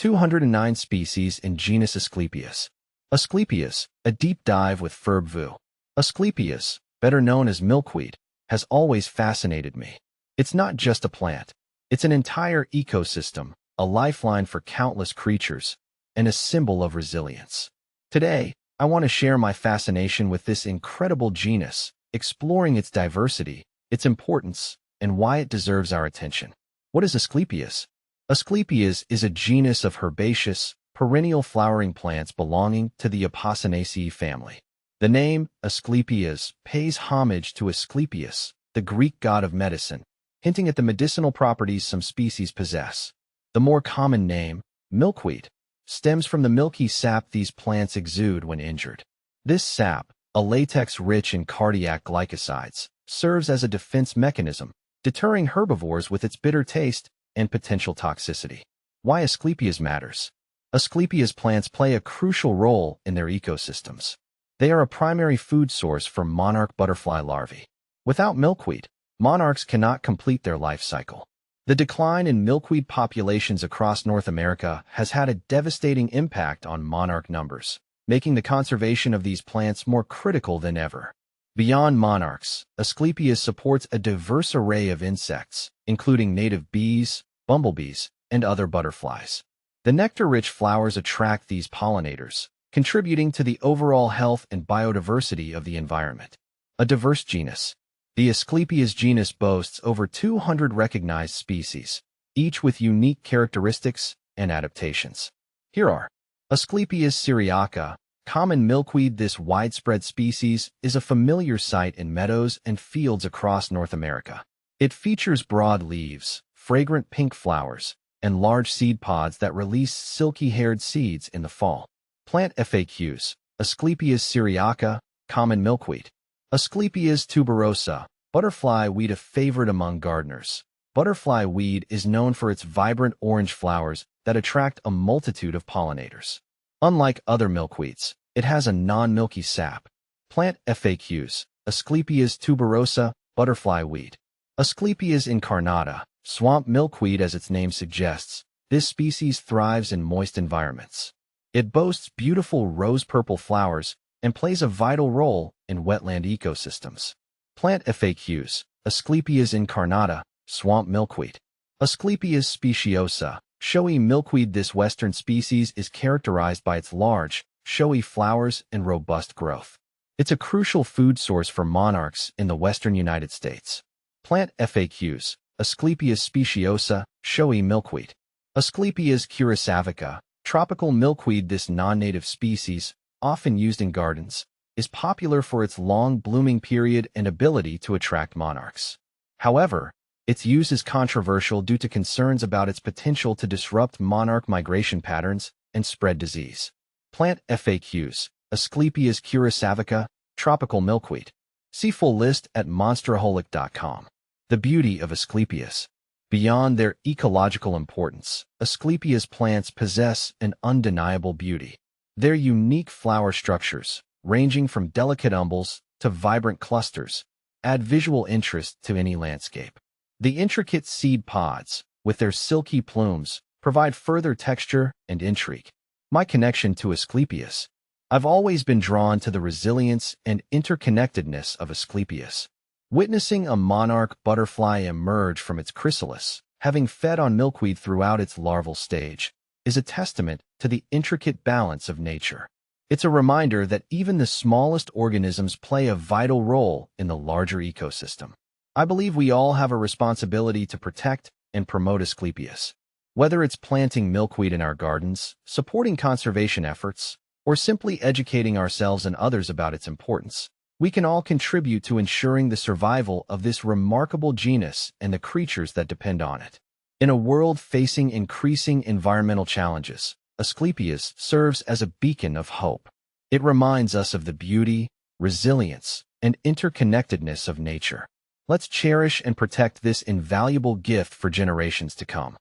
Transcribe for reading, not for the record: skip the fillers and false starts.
209 species in genus Asclepias. Asclepias, a deep dive with verb vu. Asclepias, better known as milkweed, has always fascinated me. It's not just a plant. It's an entire ecosystem, a lifeline for countless creatures, and a symbol of resilience. Today, I want to share my fascination with this incredible genus, exploring its diversity, its importance, and why it deserves our attention. What is Asclepias? Asclepias is a genus of herbaceous, perennial flowering plants belonging to the Apocynaceae family. The name, Asclepias, pays homage to Asclepius, the Greek god of medicine, hinting at the medicinal properties some species possess. The more common name, milkweed, stems from the milky sap these plants exude when injured. This sap, a latex rich in cardiac glycosides, serves as a defense mechanism, deterring herbivores with its bitter taste and potential toxicity. Why Asclepias matters? Asclepias plants play a crucial role in their ecosystems. They are a primary food source for monarch butterfly larvae. Without milkweed, monarchs cannot complete their life cycle. The decline in milkweed populations across North America has had a devastating impact on monarch numbers, making the conservation of these plants more critical than ever. Beyond monarchs, Asclepias supports a diverse array of insects, including native bees, bumblebees, and other butterflies. The nectar-rich flowers attract these pollinators, contributing to the overall health and biodiversity of the environment. A diverse genus. The Asclepias genus boasts over 200 recognized species, each with unique characteristics and adaptations. Here are Asclepias syriaca, common milkweed. This widespread species is a familiar sight in meadows and fields across North America. It features broad leaves, fragrant pink flowers, and large seed pods that release silky-haired seeds in the fall. Plant FAQs. Asclepias syriaca, common milkweed. Asclepias tuberosa, butterfly weed, a favorite among gardeners. Butterfly weed is known for its vibrant orange flowers that attract a multitude of pollinators. Unlike other milkweeds, it has a non-milky sap. Plant FAQs. Asclepias tuberosa, butterfly weed. Asclepias incarnata, swamp milkweed. As its name suggests, this species thrives in moist environments. It boasts beautiful rose-purple flowers and plays a vital role in wetland ecosystems. Plant FAQs. Asclepias incarnata, swamp milkweed. Asclepias speciosa, showy milkweed. This western species is characterized by its large, showy flowers and robust growth. It's a crucial food source for monarchs in the western United States. Plant FAQs. Asclepias speciosa, showy milkweed. Asclepias curasavica, tropical milkweed. This non-native species, often used in gardens, is popular for its long blooming period and ability to attract monarchs. However, its use is controversial due to concerns about its potential to disrupt monarch migration patterns and spread disease. Plant FAQs. Asclepias curasavica, tropical milkweed. See full list at monsteraholic.com. The beauty of Asclepias. Beyond their ecological importance, Asclepias plants possess an undeniable beauty. Their unique flower structures, ranging from delicate umbels to vibrant clusters, add visual interest to any landscape. The intricate seed pods, with their silky plumes, provide further texture and intrigue. My connection to Asclepias. I've always been drawn to the resilience and interconnectedness of Asclepias. Witnessing a monarch butterfly emerge from its chrysalis, having fed on milkweed throughout its larval stage, is a testament to the intricate balance of nature. It's a reminder that even the smallest organisms play a vital role in the larger ecosystem. I believe we all have a responsibility to protect and promote Asclepias. Whether it's planting milkweed in our gardens, supporting conservation efforts, or simply educating ourselves and others about its importance, we can all contribute to ensuring the survival of this remarkable genus and the creatures that depend on it. In a world facing increasing environmental challenges, Asclepias serves as a beacon of hope. It reminds us of the beauty, resilience, and interconnectedness of nature. Let's cherish and protect this invaluable gift for generations to come.